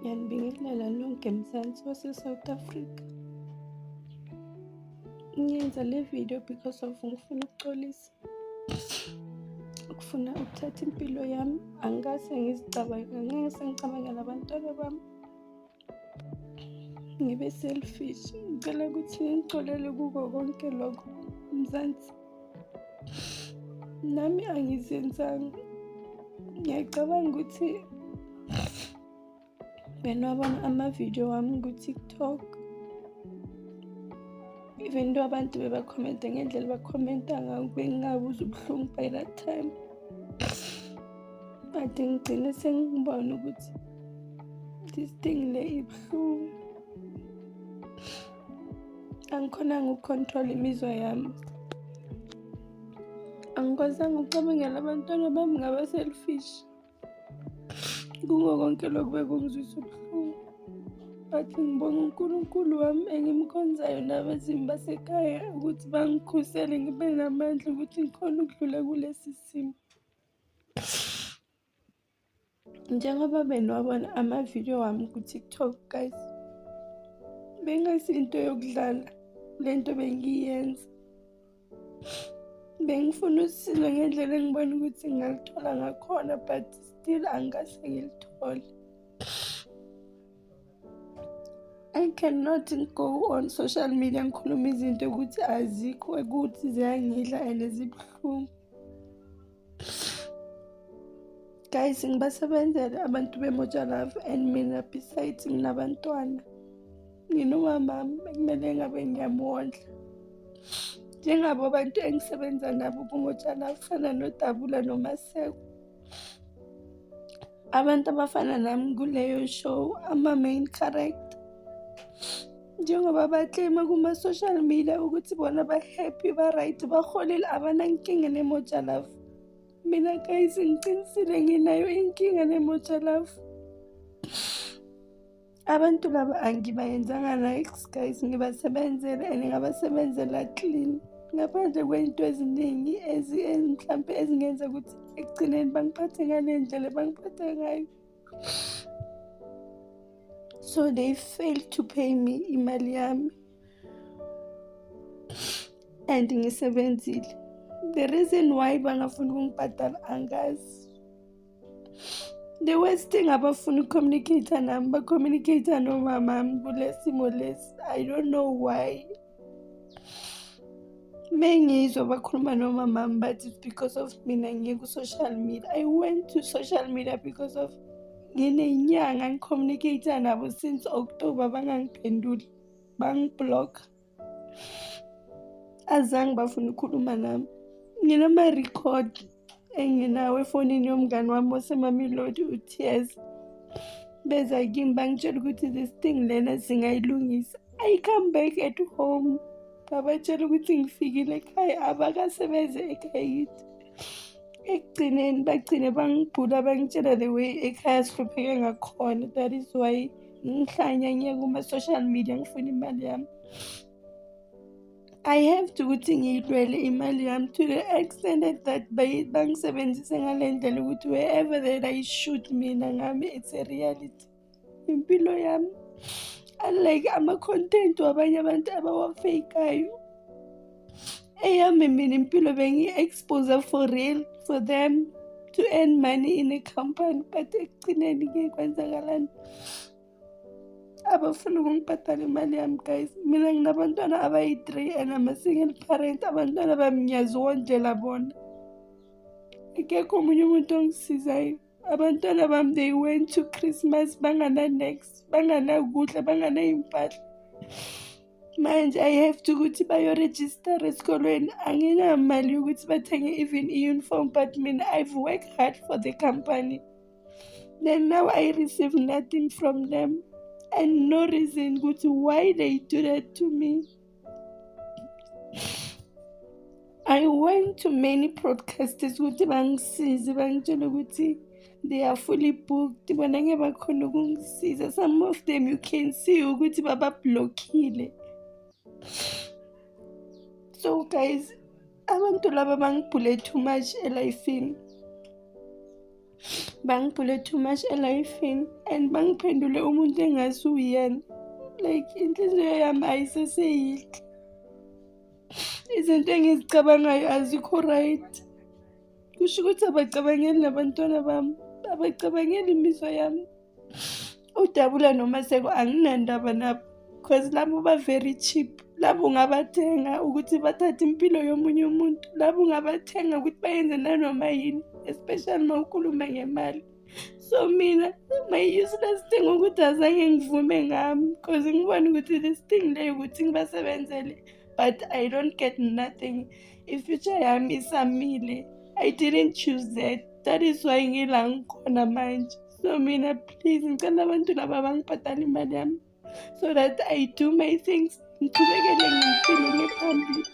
Ngiyanibingelela lonke mzansi wase-South Africa. Ngiyenza le video because of ngifuna ukuxolisa. Ukufuna ukuthatha impilo yami, angase ngicabangela abantwana bami. Ngibe selfish. Ngicela ukuthi ngixolele kuko konke lokho mzansi. Nami angizenzanga. Ngiyacabanga ukuthi wena wabona ama-video wami ku-TikTok. Even though abantu bebakhomenta ngendlela bakhomenta ngayo, bengingabuza ubuhlungu by that time. But ngigcine sengibona ukuthi this thing le ibuhlungu. Angikhonanga ukucontrol imizwa yami. Angikwazanga ukucabangela abantwana bami, ngaba selfish. Kuko konke lokhu bekungizwisa ubuhlungu. But ngibonga uNkulunkulu wami engimkhonzayo nabezimu basekhaya ukuthi bangikhusele, ngibe namandla ukuthi ngikhona ukudlula kulesi simo. Njengoba benwabona ama-video wami ku-TikTok guys, bengasinto yokudlala lento bengiyenza. Bengifuna usizo ngendlela engibona ukuthi ngingalithola ngakhona, but still angase ngilithole. I cannot go on social media ngikhuluma izinto ukuthi azikho, ukuthi ziyangidla and zibuhlungu. Guys, ngibasebenzela abantu beMoja Love and mina besides nginabantwana. Nginomama ekumele ngabe ngiyamondla. Njengabo abantu engisebenza nabo kuMoja Love, fana noDabula noMaseko. Abantu abafana nami kuleyo show, ama-main character. Njengoba baclaima kuma-social media ukuthi bona ba-happy, ba-right, baholile, abanankinga neMoja Love. Mina guys ngiqinisile nginayo inkinga neMoja Love. Abantu laba angibayenzanga nice guys, ngibasebenzele and ngabasebenzela clean. Ngaphandle kwento eziningi mhlampe ezingenza ukuthi ekugcineni bangiphathe ngale ndlela bangiphathe ngayo. So they failed to pay me imali yami. And ngisebenzile. The reason why bangafuni ukungibhadala angazi. The worst thing abafuna ucommunicate nami, ba-communicate nomamami kulesimo lesi. I don't know why. Mengizwa bakhuluma nomamami, but it's because of mina ngiye ku-social media. I went to social media because of nginenyanga ngicommunicate nabo since October, bangangiphenduli, bangiblock. Azange bafuna ukukhuluma nami. Nginama-record enginawo efonini yomngani wami osemamelodi uTears. Beza kimi bangitshela ukuthi this thing lena singayilungisa. I come back at home. Babatshela ukuthi ngifikile ekhaya, abakasebenze ekhaya yithi. Ekugcineni bagcine bangibhula bangitshela the way ekhaya sihlupheke ngakhona. That is why ngihlanya ngiye kuma-social media ngifuna imali yami. I have to ukuthi ngiyilwele imali yami to the extent that bangisebenzise ngale ndlela ukuthi wherever that I shoot mina ngami, it's a reality. Impilo yami, unlike ama-content wabanye abantu abawafeyikayo. Eyami mina impilo bengi-expose for real for them to earn money in a company, but ekugcineni ke kwenzakalani? Abafuna ukungibhadala imali yami guys. Mina nginabantwana abayi-3 and I'm a single parent. Abantwana bami ngiyazondlela bona. Akekho omunye umuntu ongisizayo. Abantwana bami they went to Christmas bangana-next, banganakudla, banganayimpahla. Manje I have to ukuthi bayoregister esikolweni. Anginamali yokuthi bathenge even i-uniform, but mina I've worked hard for the company. Then now I receive nothing from them. And no reason good why they do that to me. I went to many broadcasters ukuthi bangisize, bangitshela ukuthi they are fully booked. Bona ngeke bakhona ukungisiza. Some of them you can see ukuthi babablockile. So guys, abantu laba bangibhule too much elifini. bangiphule too much elifini and bangiphendule umuntu engasi uyena. Like inhliziyo yami ayiseseyihle, izinto engizicabangayo azikho right. Kusho ukuthi abacabangeli nabantwana bami, abacabangeli imizwa yami. Udabula noMaseko anginandaba nabo because labo ba-very cheap. Labo ungabathenga ukuthi bathathe impilo yomunye umuntu. Labo ungabathenga ukuthi bayenze nanoma yini, especially uma ukhuluma ngemali. So mina my-useless thing ukuthi azange ngivume ngami because ngibona ukuthi this thing leyo ukuthi ngibasebenzele, but I don't get nothing. Ifuture yami isamile. I didn't choose that. That is why ngila ngikhona manje. So mina please ngicela abantu laba bangibhadale imali yami so that I do my things, ngiqhubekele ngiphile ngiphambili.